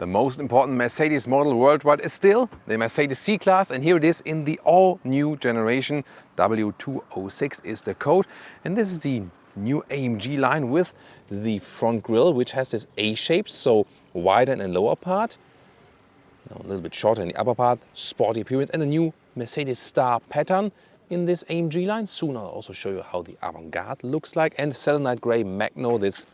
The most important Mercedes model worldwide is still the Mercedes C-Class, and here it is in the all-new generation. W206 is the code, and this is the new AMG line with the front grille, which has this A shape, so wider in the lower part, a little bit shorter in the upper part, sporty appearance, and a new Mercedes star pattern in this AMG line. Soon I'll also show you how the Avantgarde looks like, and selenite grey Magno, this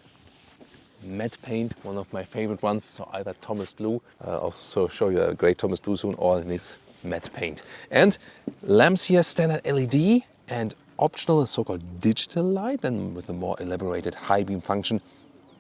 matte paint, one of my favorite ones, so either Thomas Blue, I'll also show you a great Thomas Blue soon, or this matte paint. And lamps here, standard LED, and optional is so-called digital light, and with a more elaborated high beam function,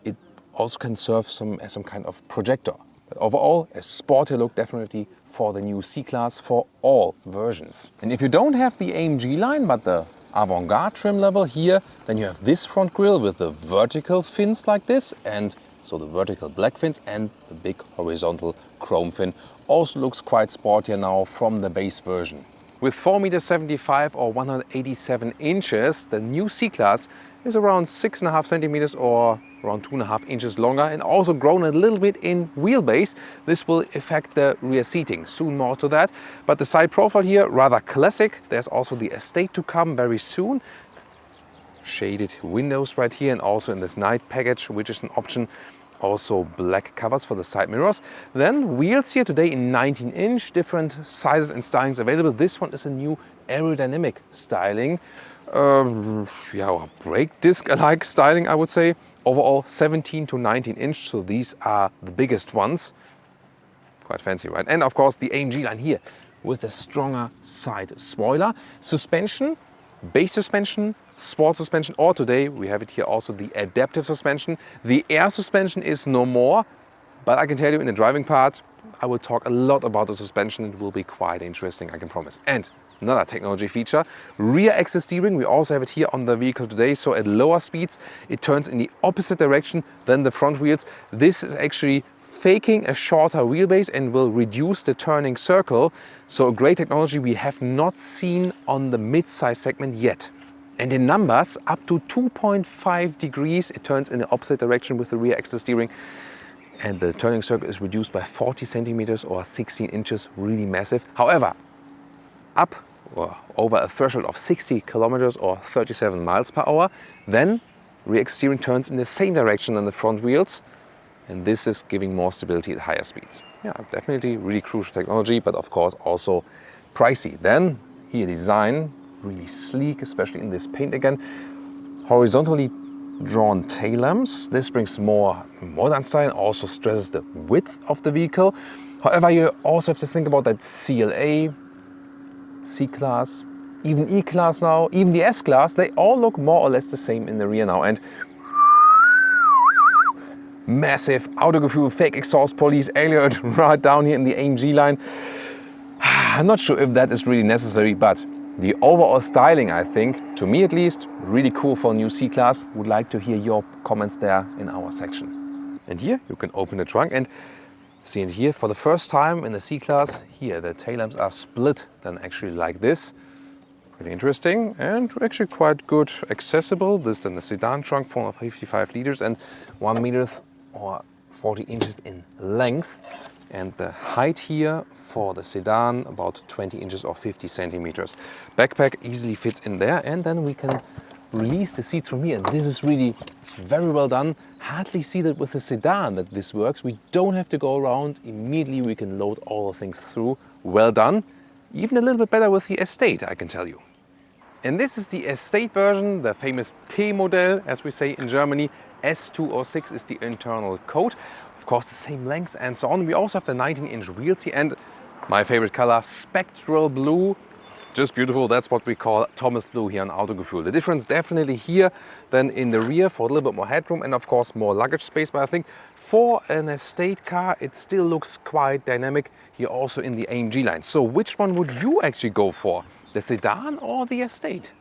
it also can serve as some kind of projector. But overall, a sporty look definitely for the new C-Class for all versions. And if you don't have the AMG line, but the Avantgarde trim level here, then you have this front grille with the vertical fins like this, and so the vertical black fins and the big horizontal chrome fin. Also looks quite sportier now from the base version. With 4.75 meters or 187 inches, the new C-Class is around 6.5 centimeters or around 2.5 inches longer, and also grown a little bit in wheelbase. This will affect the rear seating, soon more to that. But the side profile here, rather classic. There's also the Estate to come very soon. Shaded windows right here, and also in this night package, which is an option. Also black covers for the side mirrors. Then wheels here today in 19-inch, different sizes and stylings available. This one is a new aerodynamic styling. Brake disc-alike styling, I would say. Overall 17 to 19-inch, so these are the biggest ones. Quite fancy, right? And of course the AMG line here with a stronger side spoiler. Suspension, base suspension, sport suspension, or today we have it here also the adaptive suspension. The air suspension is no more, but I can tell you in the driving part, I will talk a lot about the suspension. It will be quite interesting, I can promise. And another technology feature, rear axis steering. We also have it here on the vehicle today. So at lower speeds, it turns in the opposite direction than the front wheels. This is actually faking a shorter wheelbase and will reduce the turning circle. So a great technology we have not seen on the mid-size segment yet. And in numbers, up to 2.5 degrees, it turns in the opposite direction with the rear axis steering. And the turning circle is reduced by 40 centimeters or 16 inches, really massive. However, up or over a threshold of 60 kilometers or 37 miles per hour, then rear axis steering turns in the same direction than the front wheels, and this is giving more stability at higher speeds. Yeah, definitely really crucial technology, but of course also pricey. Then here design, really sleek, especially in this paint again. Horizontally drawn tail lamps. This brings more modern style and also stresses the width of the vehicle. However, you also have to think about that CLA, C-Class, even E-Class now, even the S-Class, they all look more or less the same in the rear now. And massive Autogefuel fake exhaust police alert right down here in the AMG line. I'm not sure if that is really necessary, but the overall styling, I think, to me at least, really cool for a new C-Class. Would like to hear your comments there in our section. And here you can open the trunk and see it here for the first time in the C-Class. Here the tail lamps are split then actually like this. Pretty interesting and actually quite good accessible. This is in the sedan trunk, 455 liters and 1 meter or 40 inches in length. And the height here for the sedan about 20 inches or 50 centimeters. Backpack easily fits in there, and then we can release the seats from here. And this is really very well done. Hardly see that with the sedan that this works. We don't have to go around. Immediately we can load all the things through. Well done. Even a little bit better with the Estate, I can tell you. And this is the Estate version, the famous T model, as we say in Germany. S206 is the internal code. Of course, the same length and so on. We also have the 19-inch wheels here and my favorite color, spectral blue. Just beautiful. That's what we call Thomas Blue here on Autogefuel. The difference definitely here than in the rear for a little bit more headroom and of course more luggage space. But I think for an Estate car, it still looks quite dynamic here also in the AMG line. So which one would you actually go for? The sedan or the Estate?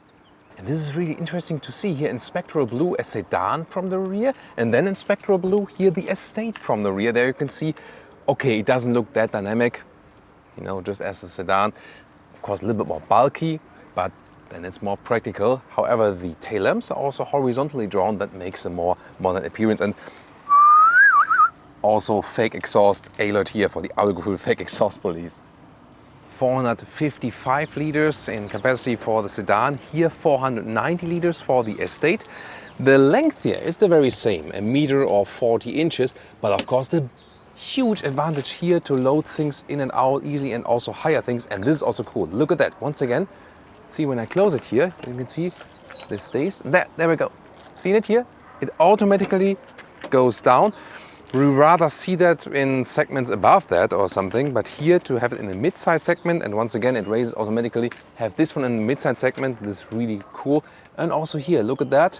And this is really interesting to see here in spectral blue a sedan from the rear, and then in spectral blue here the Estate from the rear. There you can see, okay, it doesn't look that dynamic, you know, just as a sedan. Of course, a little bit more bulky, but then it's more practical. However, the tail lamps are also horizontally drawn. That makes a more modern appearance. And Also fake exhaust alert here for the Autogefuel fake exhaust police. 455 liters in capacity for the sedan, here 490 liters for the estate. The length here is the very same, a meter or 40 inches, but of course the huge advantage here to load things in and out easily and also hire things, and this is also cool. Look at that, once again, see when I close it here, you can see this stays, there we go. Seen it here? It automatically goes down. We rather see that in segments above that or something, but here to have it in a mid-size segment, and once again it raises automatically, have this one in the mid-size segment, this is really cool. And also here, look at that,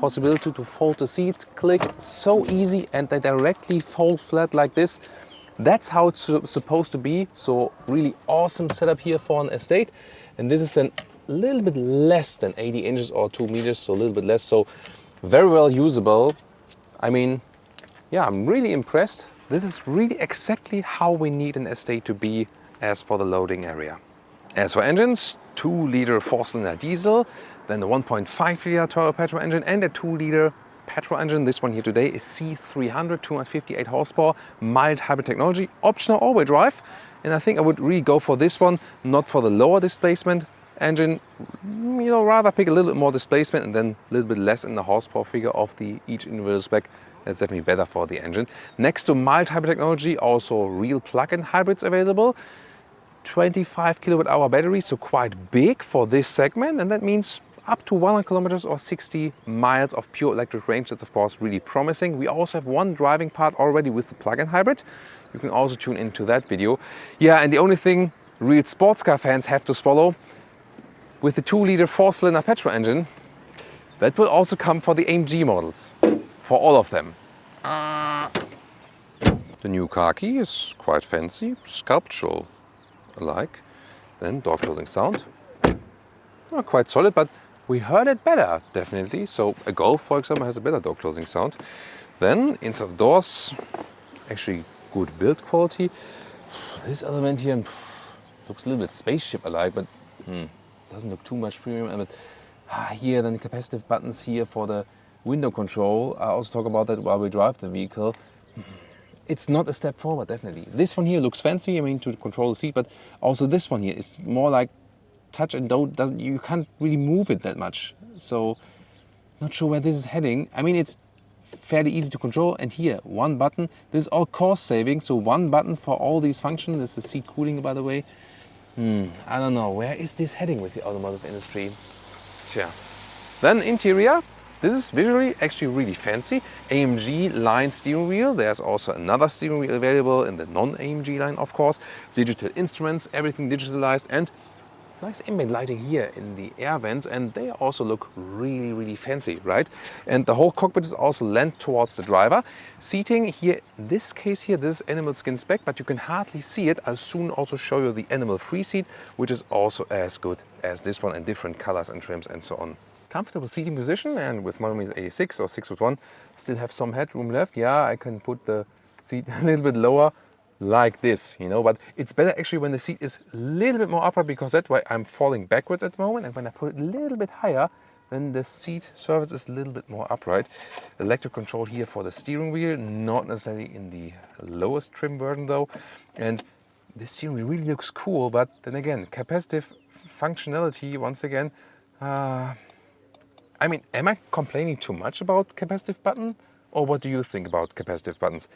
possibility to fold the seats, click, so easy, and they directly fold flat like this. That's how it's supposed to be, so really awesome setup here for an estate. And this is then a little bit less than 80 inches or 2 meters, so a little bit less, so very well usable. I mean, yeah, I'm really impressed. This is really exactly how we need an estate to be as for the loading area. As for engines, 2-liter 4-cylinder diesel, then the 1.5-liter turbo petrol engine and a 2-liter petrol engine. This one here today is C300, 258 horsepower, mild hybrid technology, optional all-wheel drive. And I think I would really go for this one, not for the lower displacement engine. You know, rather pick a little bit more displacement and then a little bit less in the horsepower figure of the each individual spec. That's definitely better for the engine. Next to mild hybrid technology, also real plug-in hybrids available. 25 kilowatt-hour battery, so quite big for this segment, and that means up to 100 kilometers or 60 miles of pure electric range. That's of course really promising. We also have one driving part already with the plug-in hybrid. You can also tune into that video. Yeah, and the only thing real sports car fans have to swallow, with the 2-liter 4-cylinder petrol engine, that will also come for the AMG models. For all of them. The new car key is quite fancy, sculptural alike. Then door closing sound. Not quite solid, but we heard it better, definitely. So a Golf, for example, has a better door closing sound. Then inside the doors, actually good build quality. This element here looks a little bit spaceship-alike, but doesn't look too much premium. Here, then the capacitive buttons here for the window control. I also talk about that while we drive the vehicle. It's not a step forward, definitely. This one here looks fancy, I mean, to control the seat, but also this one here is more like touch and don't, you can't really move it that much. So, not sure where this is heading. I mean, it's fairly easy to control, and here, one button. This is all cost saving, so one button for all these functions. This is seat cooling, by the way. I don't know, where is this heading with the automotive industry? Then interior. This is visually actually really fancy. AMG line steering wheel. There's also another steering wheel available in the non-AMG line, of course. Digital instruments, everything digitalized, and nice ambient lighting here in the air vents, and they also look really, really fancy, right? And the whole cockpit is also leant towards the driver. Seating here, in this case here, this is animal skin spec, but you can hardly see it. I'll soon also show you the animal free seat, which is also as good as this one in different colors and trims and so on. Comfortable seating position, and with millimeter 86 or 6'1", still have some headroom left. Yeah, I can put the seat a little bit lower like this, you know, but it's better actually when the seat is a little bit more upright, because that way I'm falling backwards at the moment, and when I put it a little bit higher, then the seat surface is a little bit more upright. Electric control here for the steering wheel, not necessarily in the lowest trim version though. And the steering wheel really looks cool, but then again, capacitive functionality once again. I mean, am I complaining too much about capacitive button? Or what do you think about capacitive buttons?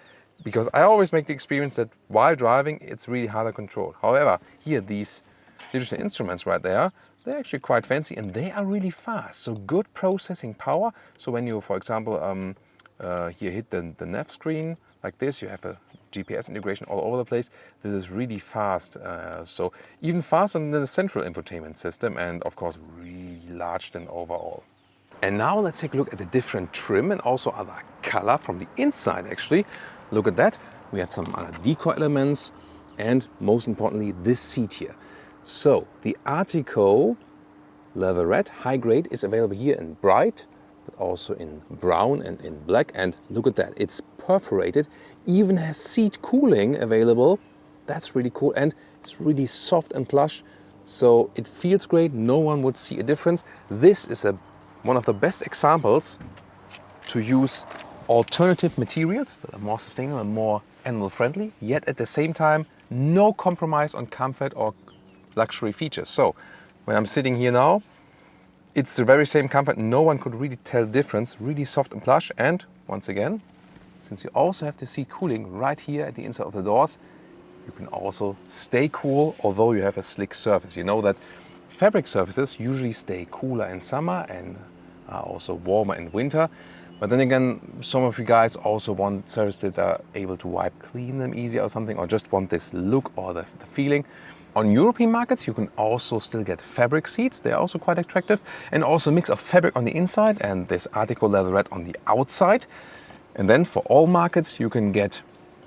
Because I always make the experience that while driving, it's really hard to control. However, here, these digital instruments right there, they're actually quite fancy and they are really fast. So good processing power. So when you, for example, here hit the nav screen like this, you have a GPS integration all over the place. This is really fast. So even faster than the central infotainment system, and of course, really large than overall. And now let's take a look at the different trim and also other color from the inside actually. Look at that. We have some other decor elements and most importantly this seat here. So the Artico leather red high grade is available here in bright, but also in brown and in black. And look at that, it's perforated, even has seat cooling available. That's really cool, and it's really soft and plush. So it feels great, no one would see a difference. This is one of the best examples to use alternative materials that are more sustainable and more animal friendly, yet at the same time, no compromise on comfort or luxury features. So when I'm sitting here now, it's the very same comfort. No one could really tell the difference. Really soft and plush. And once again, since you also have the seat cooling right here at the inside of the doors, you can also stay cool, although you have a slick surface. You know that fabric surfaces usually stay cooler in summer and are also warmer in winter. But then again, some of you guys also want surfaces that are able to wipe clean them easier or something, or just want this look or the feeling. On European markets, you can also still get fabric seats. They're also quite attractive. And also a mix of fabric on the inside and this Artico leatherette on the outside. And then for all markets, you can get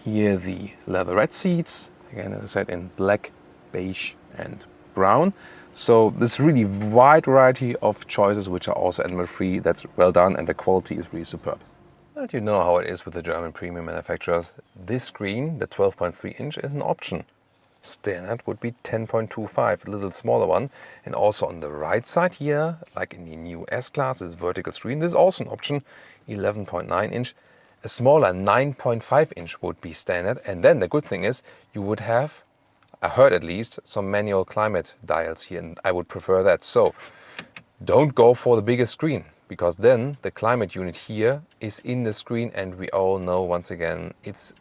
here the leatherette seats, again, as I said, in black, beige and brown. So this really wide variety of choices which are also animal-free. That's well done, and the quality is really superb. But you know how it is with the German premium manufacturers. This screen, the 12.3 inch, is an option. Standard would be 10.25, a little smaller one. And also on the right side here, like in the new S-Class, this vertical screen, this is also an option, 11.9 inch. A smaller 9.5 inch would be standard. And then the good thing is you would have, I heard at least, some manual climate dials here, and I would prefer that. So don't go for the biggest screen, because then the climate unit here is in the screen, and we all know, once again, it's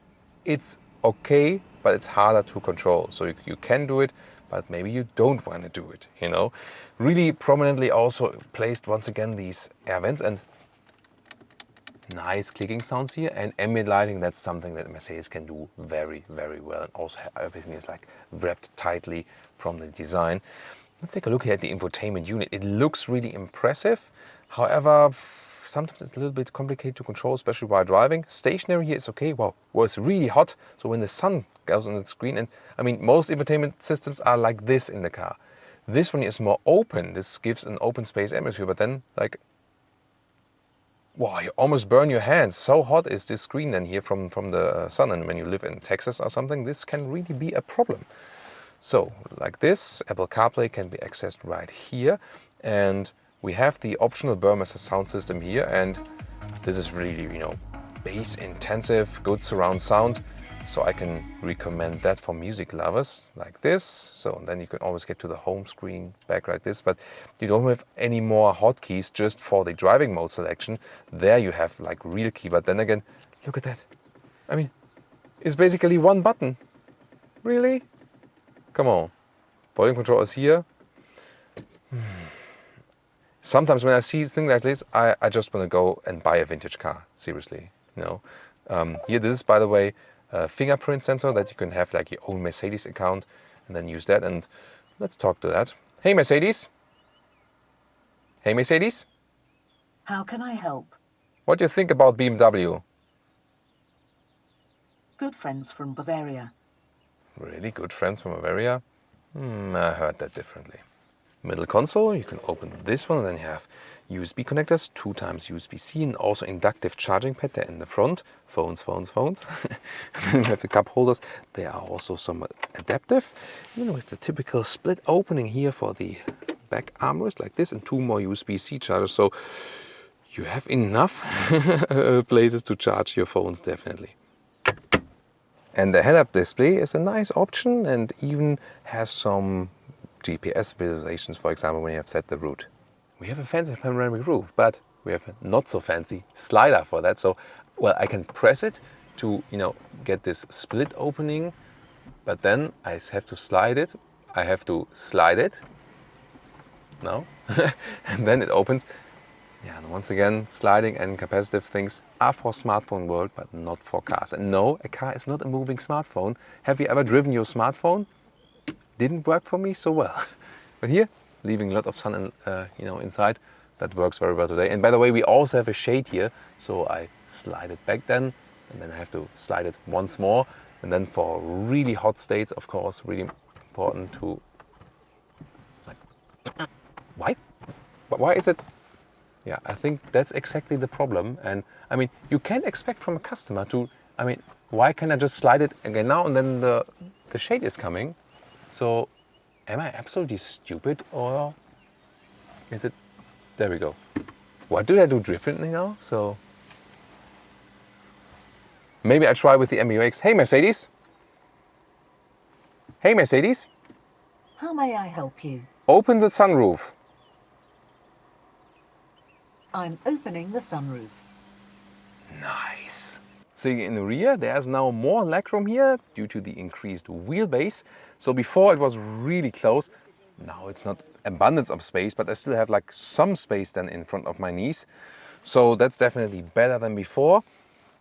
okay, but it's harder to control. So you can do it, but maybe you don't want to do it, you know. Really prominently also placed, once again, these air vents, and nice clicking sounds here. And ambient lighting, that's something that Mercedes can do very, very well. And also everything is like wrapped tightly from the design. Let's take a look here at the infotainment unit. It looks really impressive. However, sometimes it's a little bit complicated to control, especially while driving. Stationary here is okay. Wow, well, it's really hot. So when the sun goes on the screen, and I mean, most infotainment systems are like this in the car. This one is more open. This gives an open space atmosphere, but then like, wow, you almost burn your hands. So hot is this screen then here from the sun. And when you live in Texas or something, this can really be a problem. So like this, Apple CarPlay can be accessed right here. And we have the optional Burmester sound system here. And this is really, you know, bass intensive, good surround sound. So I can recommend that for music lovers like this. So then you can always get to the home screen back like this, but you don't have any more hotkeys just for the driving mode selection. There you have like real key, but then again, look at that. I mean, it's basically one button. Really? Come on. Volume control is here. Sometimes when I see things like this, I just want to go and buy a vintage car. Seriously, you know. Here, this is, by the way, a fingerprint sensor that you can have like your own Mercedes account and then use that. And let's talk to that. Hey, Mercedes. Hey, Mercedes. How can I help? What do you think about BMW? Good friends from Bavaria. Really good friends from Bavaria? I heard that differently. Middle console, you can open this one, and then you have USB connectors, 2 times USB-C, and also inductive charging pad there in the front. Phones. And then you have the cup holders. They are also somewhat adaptive. You know, with the typical split opening here for the back armrest like this, and 2 more USB-C chargers. So you have enough places to charge your phones, definitely. And the head-up display is a nice option and even has some GPS visualizations, for example, when you have set the route. We have a fancy panoramic roof, but we have a not so fancy slider for that. So, well, I can press it to, you know, get this split opening, but then I have to slide it. I have to slide it. No. And then it opens. Yeah, and once again, sliding and capacitive things are for smartphone world, but not for cars. And no, a car is not a moving smartphone. Have you ever driven your smartphone? Didn't work for me so well. But here, leaving a lot of sun you know, inside, that works very well today. And by the way, we also have a shade here, so I slide it back then, and then I have to slide it once more. And then for really hot states, of course, really important to... Why? Why is it? Yeah, I think that's exactly the problem. And I mean, you can expect from a customer to, I mean, why can't I just slide it again now and then the shade is coming? So am I absolutely stupid, or is it, there we go. What did I do differently now? So Maybe I try with the MBUX. Hey Mercedes. Hey Mercedes. How may I help you? Open the sunroof. I'm opening the sunroof. Nice. Sitting in the rear, there's now more legroom here due to the increased wheelbase. So before it was really close. Now it's not abundance of space, but I still have like some space then in front of my knees. So that's definitely better than before.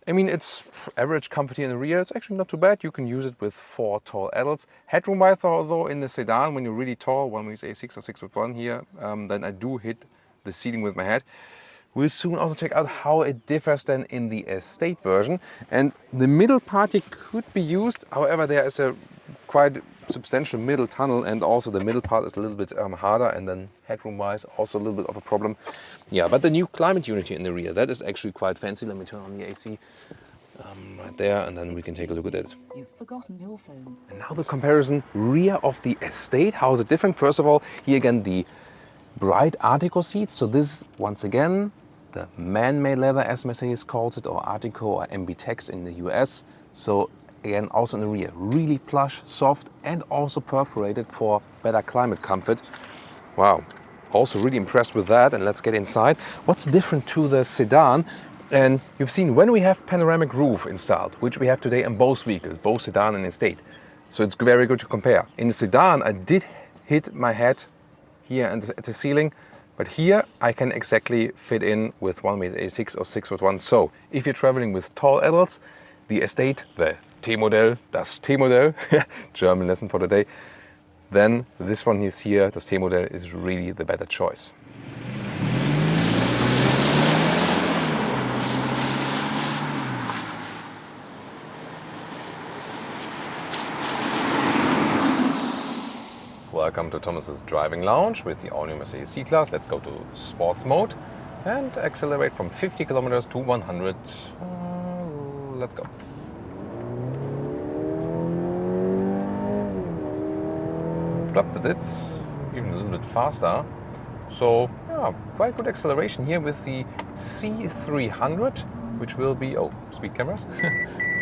I mean, it's average comfort here in the rear. It's actually not too bad. You can use it with 4 tall adults. Headroom-wise, though, in the sedan, when you're really tall, one with A6 or 6'1" here, then I do hit the ceiling with my head. We'll soon also check out how it differs then in the estate version. And the middle part here could be used. However, there is a quite substantial middle tunnel, and also the middle part is a little bit harder, and then headroom-wise also a little bit of a problem. Yeah, but the new climate unit here in the rear, that is actually quite fancy. Let me turn on the AC right there, and then we can take a look at it. You've forgotten your phone. And now the comparison rear of the estate. How is it different? First of all, here again the bright Artico seats. So this once again the man-made leather, as Mercedes calls it, or Artico or MBTex in the US. So again, also in the rear, really plush, soft, and also perforated for better climate comfort. Wow, also really impressed with that. And let's get inside. What's different to the sedan? And you've seen when we have panoramic roof installed, which we have today in both vehicles, both sedan and estate. So it's very good to compare. In the sedan, I did hit my head here at the ceiling, but here I can exactly fit in with 1.86 or 6'1". So if you're traveling with tall adults, the estate, the T Model, das T Model, German lesson for today, then this one is here, das T Model, is really the better choice. Welcome to Thomas's driving lounge with the all-new Mercedes C-Class. Let's go to sports mode and accelerate from 50 kilometers to 100. Let's go. Dropped the dips, even a little bit faster. So yeah, quite good acceleration here with the C300, which will be, oh, speed cameras,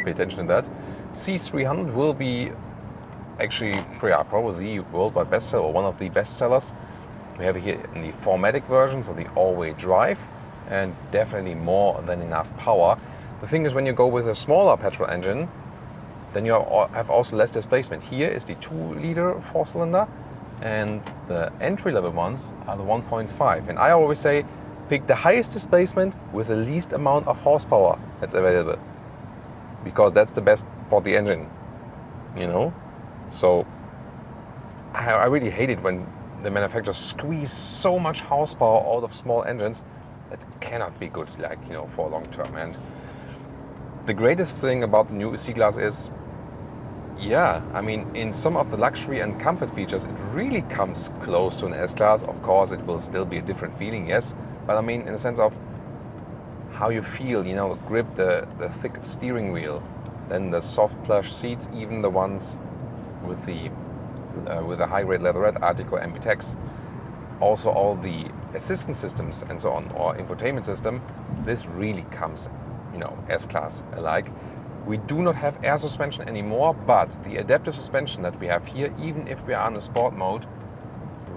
pay attention to that. C300 will be actually probably the worldwide bestseller, or one of the best sellers. We have it here in the 4MATIC version, so the all-wheel drive, and definitely more than enough power. The thing is, when you go with a smaller petrol engine, then you have also less displacement. Here is the 2-liter 4-cylinder, and the entry-level ones are the 1.5. And I always say, pick the highest displacement with the least amount of horsepower that's available, because that's the best for the engine, you know? So I really hate it when the manufacturers squeeze so much horsepower out of small engines. That cannot be good, like, you know, for long term. And the greatest thing about the new C-Class is, yeah, I mean, in some of the luxury and comfort features, it really comes close to an S-Class. Of course, it will still be a different feeling, yes. But I mean, in the sense of how you feel, you know, the grip, the thick steering wheel, then the soft plush seats, even the ones with the high-grade leatherette Artico MBTex, also all the assistance systems and so on, or infotainment system, this really comes, you know, S-Class alike. We do not have air suspension anymore, but the adaptive suspension that we have here, even if we are in a sport mode,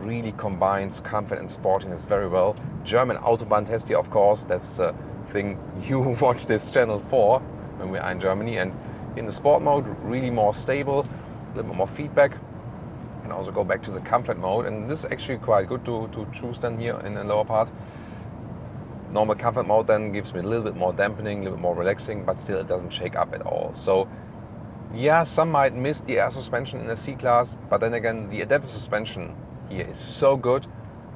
really combines comfort and sportiness very well. German Autobahn test here, of course, that's the thing you watch this channel for when we are in Germany. And in the sport mode, really more stable, a little bit more feedback. And also go back to the comfort mode, and this is actually quite good to choose then here in the lower part. Normal comfort mode then gives me a little bit more dampening, a little bit more relaxing, but still it doesn't shake up at all. So yeah, some might miss the air suspension in the C-Class, but then again, the adaptive suspension here is so good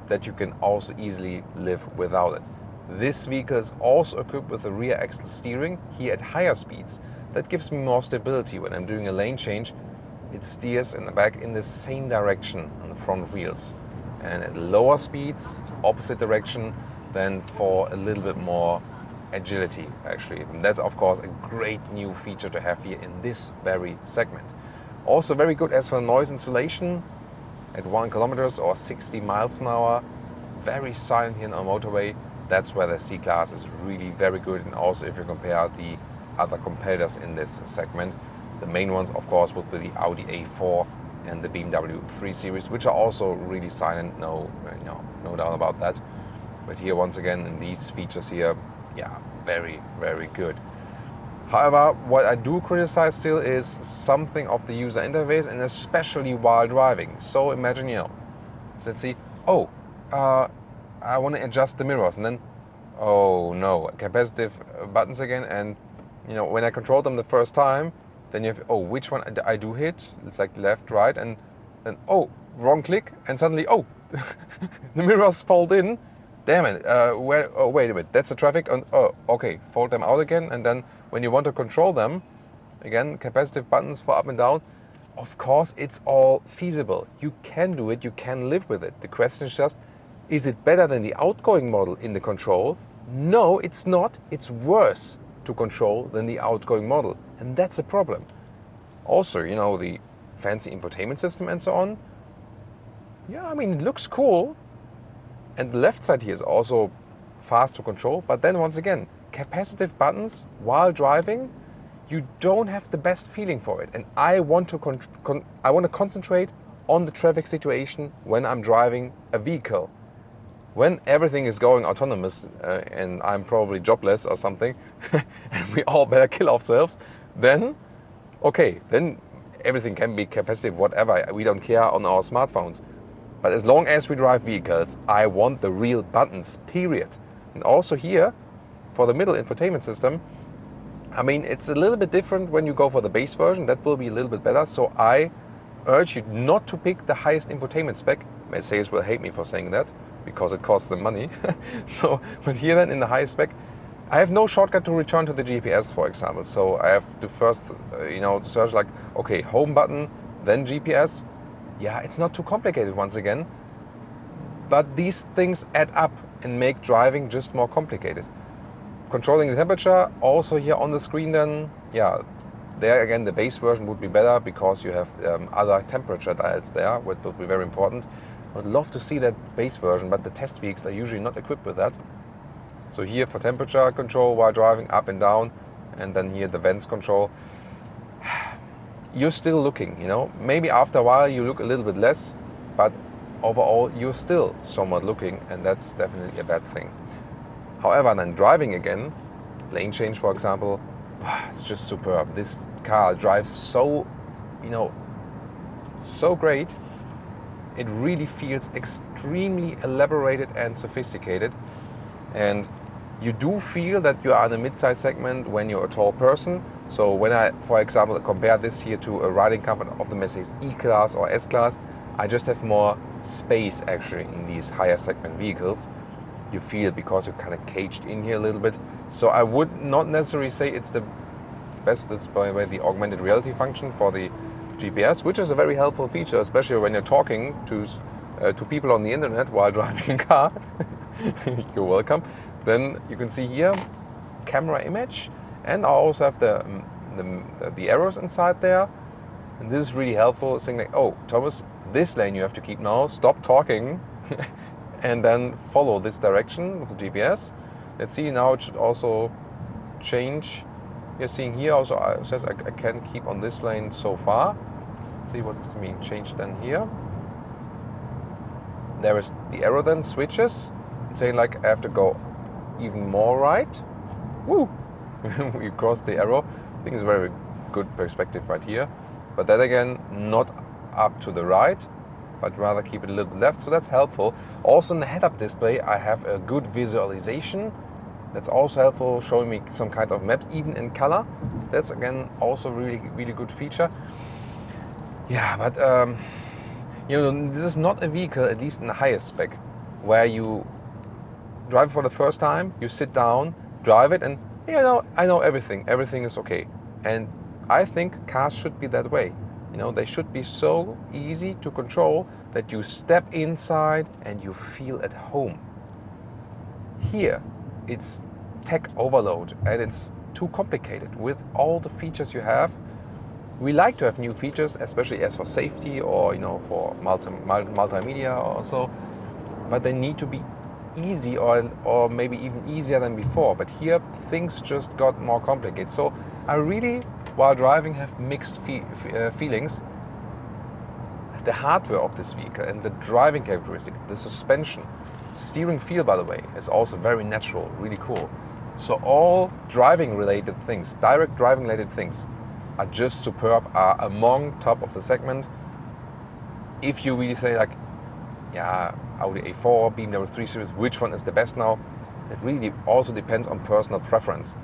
that you can also easily live without it. This vehicle is also equipped with a rear axle steering here at higher speeds. That gives me more stability when I'm doing a lane change. It steers in the back in the same direction on the front wheels. And at lower speeds, opposite direction, then for a little bit more agility, actually. And that's, of course, a great new feature to have here in this very segment. Also very good as for noise insulation at 1 kilometers or 60 miles an hour. Very silent here on our motorway. That's where the C-Class is really very good. And also if you compare the other competitors in this segment. The main ones, of course, would be the Audi A4 and the BMW 3 Series, which are also really silent, no doubt about that. But here, once again, in these features here, yeah, very, very good. However, what I do criticize still is something of the user interface, and especially while driving. So imagine, let's see, I want to adjust the mirrors, and then, oh no, capacitive buttons again, and when I control them the first time, then you have, which one I do hit? It's like left, right, and then, wrong click, and suddenly, the mirrors fold in. Damn it, wait a minute, that's the traffic, and okay, fold them out again, and then when you want to control them, again, capacitive buttons for up and down, of course, it's all feasible. You can do it, you can live with it. The question is just, is it better than the outgoing model in the control? No, it's not. It's worse to control than the outgoing model. And that's a problem. Also, the fancy infotainment system and so on. Yeah, I mean, it looks cool. And the left side here is also fast to control. But then once again, capacitive buttons while driving, you don't have the best feeling for it. And I want to concentrate on the traffic situation when I'm driving a vehicle. When everything is going autonomous and I'm probably jobless or something, and we all better kill ourselves, then everything can be capacitive, whatever. We don't care on our smartphones. But as long as we drive vehicles, I want the real buttons, period. And also here, for the middle infotainment system, I mean, it's a little bit different when you go for the base version. That will be a little bit better. So I urge you not to pick the highest infotainment spec. Mercedes will hate me for saying that, because it costs them money. But here then in the highest spec, I have no shortcut to return to the GPS, for example. So I have to first, search like, home button, then GPS. Yeah, it's not too complicated once again. But these things add up and make driving just more complicated. Controlling the temperature, also here on the screen then, there again the base version would be better because you have other temperature dials there, which will be very important. I would love to see that base version, but the test vehicles are usually not equipped with that. So here for temperature control while driving up and down, and then here the vents control. You're still looking, maybe after a while you look a little bit less, but overall you're still somewhat looking, and that's definitely a bad thing. However, then driving again, lane change for example, it's just superb. This car drives so, so great. It really feels extremely elaborated and sophisticated. And you do feel that you are in a mid-size segment when you're a tall person. So when I, for example, compare this here to a riding comfort of the Mercedes E-Class or S-Class, I just have more space actually in these higher segment vehicles. You feel it because you're kind of caged in here a little bit. So I would not necessarily say it's the best display by the augmented reality function for the GPS, which is a very helpful feature, especially when you're talking to people on the internet while driving a car. You're welcome. Then you can see here camera image, and I also have the arrows inside there. And this is really helpful. Saying like, Thomas, this lane you have to keep now. Stop talking, and then follow this direction with the GPS. Let's see now. It should also change. You're seeing here also it says I can keep on this lane so far. Let's see what does it mean. Change then here. There is the arrow then switches, saying like I have to go even more right. Woo! We crossed the arrow. I think it's a very good perspective right here. But then again, not up to the right, but rather keep it a little bit left. So that's helpful. Also in the head-up display, I have a good visualization. That's also helpful, showing me some kind of maps, even in color. That's again also really, really good feature. Yeah, but this is not a vehicle, at least in the highest spec, where you drive for the first time, you sit down, drive it, and I know everything. Everything is okay. And I think cars should be that way. They should be so easy to control that you step inside and you feel at home. Here, it's tech overload and it's too complicated with all the features you have. We like to have new features, especially as for safety or for multimedia also, but they need to be easy or maybe even easier than before, but here things just got more complicated. So I really, while driving, have mixed feelings. The hardware of this vehicle and the driving characteristics, the suspension, steering feel, by the way, is also very natural, really cool. So all driving related things, direct driving related things, are just superb, are among top of the segment. If you really say like, yeah, Audi A4, BMW 3 Series, which one is the best now? It really also depends on personal preference.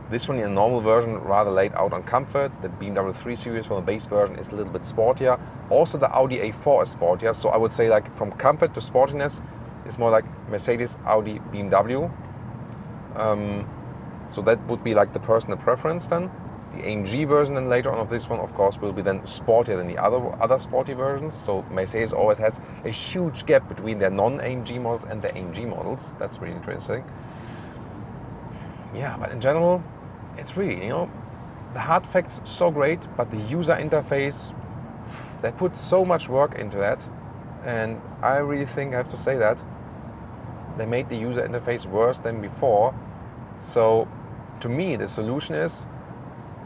This one in a normal version rather laid out on comfort. The BMW 3 Series from the base version is a little bit sportier. Also the Audi A4 is sportier, so I would say like from comfort to sportiness, it's more like Mercedes, Audi, BMW. So that would be like the personal preference then. The AMG version then later on of this one, of course, will be then sportier than the other sporty versions. So Mercedes always has a huge gap between their non-AMG models and the AMG models. That's really interesting. Yeah, but in general, it's really, you know, the hard facts so great, but the user interface, they put so much work into that. And I really think I have to say that they made the user interface worse than before. So to me, the solution is,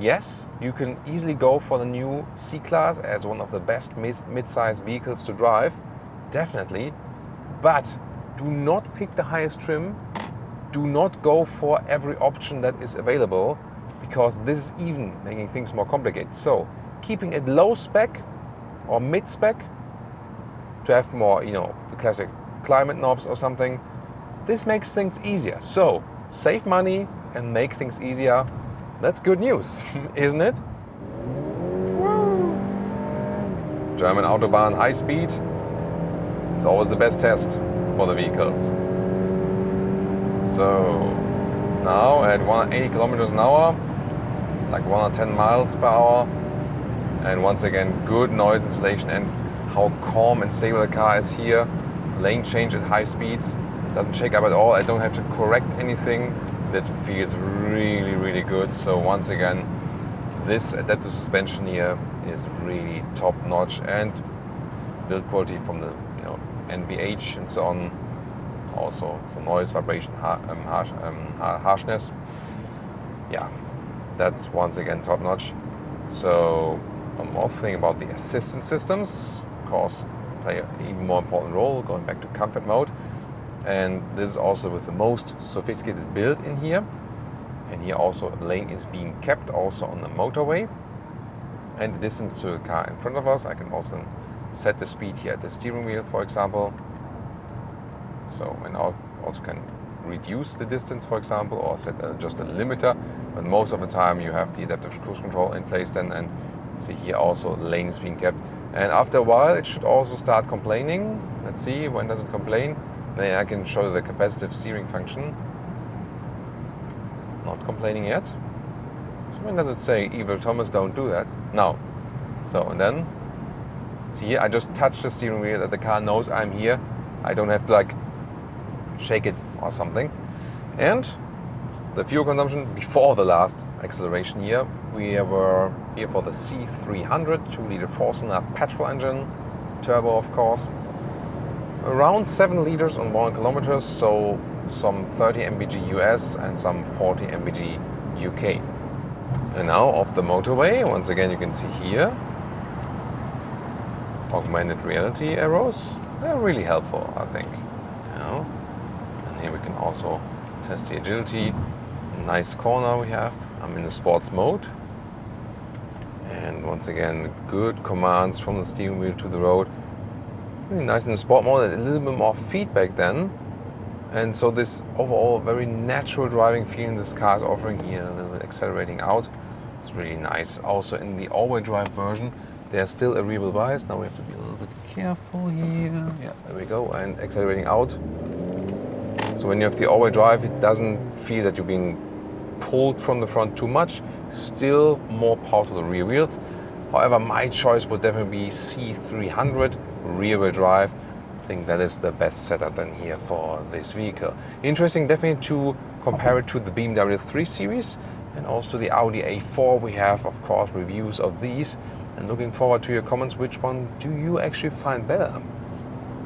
yes, you can easily go for the new C Class as one of the best mid-sized vehicles to drive, definitely, but do not pick the highest trim, do not go for every option that is available, because this is even making things more complicated. So keeping it low spec or mid spec to have more, you know, the classic climate knobs or something, this makes things easier. So save money and make things easier. That's good news, isn't it? Woo. German Autobahn high speed. It's always the best test for the vehicles. So now at 180 kilometers an hour, like 110 miles per hour, and once again good noise insulation and how calm and stable the car is here. Lane change at high speeds, doesn't shake up at all. I don't have to correct anything. That feels really, really good. So once again, this adaptive suspension here is really top notch, and build quality from the, you know, NVH and so on. Also, so noise, vibration, harshness. Yeah, that's once again top notch. So one more thing about the assistance systems, of course, play an even more important role, going back to comfort mode. And this is also with the most sophisticated build in here. And here also lane is being kept also on the motorway. And the distance to the car in front of us, I can also set the speed here at the steering wheel, for example. So, and also can reduce the distance, for example, or set just a limiter. But most of the time you have the adaptive cruise control in place then, and see here also lane is being kept. And after a while it should also start complaining. Let's see, when does it complain? Then I can show you the capacitive steering function. Not complaining yet. So when does it say, Evil Thomas, don't do that? No. So, and then, see here, I just touch the steering wheel that the car knows I'm here. I don't have to like shake it or something. And the fuel consumption before the last acceleration here, we were here for the C300 2-liter 4-cylinder petrol engine, turbo of course. Around 7 liters on 1 kilometer, so some 30 mpg US and some 40 mpg UK. And now off the motorway, once again you can see here, augmented reality arrows. They're really helpful, I think. You know? And here we can also test the agility. Nice corner we have. I'm in the sports mode. And once again, good commands from the steering wheel to the road. Really nice in the sport mode, a little bit more feedback then. And so this overall very natural driving feeling this car is offering here, a little bit accelerating out. It's really nice. Also in the all-wheel drive version, there's still a rear wheel bias. Now we have to be a little bit careful here. Yeah, there we go. And accelerating out. So when you have the all-wheel drive, it doesn't feel that you're being pulled from the front too much. Still more power to the rear wheels. However, my choice would definitely be C300 rear-wheel drive. I think that is the best setup then here for this vehicle. Interesting definitely to compare it to the BMW 3 Series and also to the Audi A4. We have, of course, reviews of these. And looking forward to your comments. Which one do you actually find better?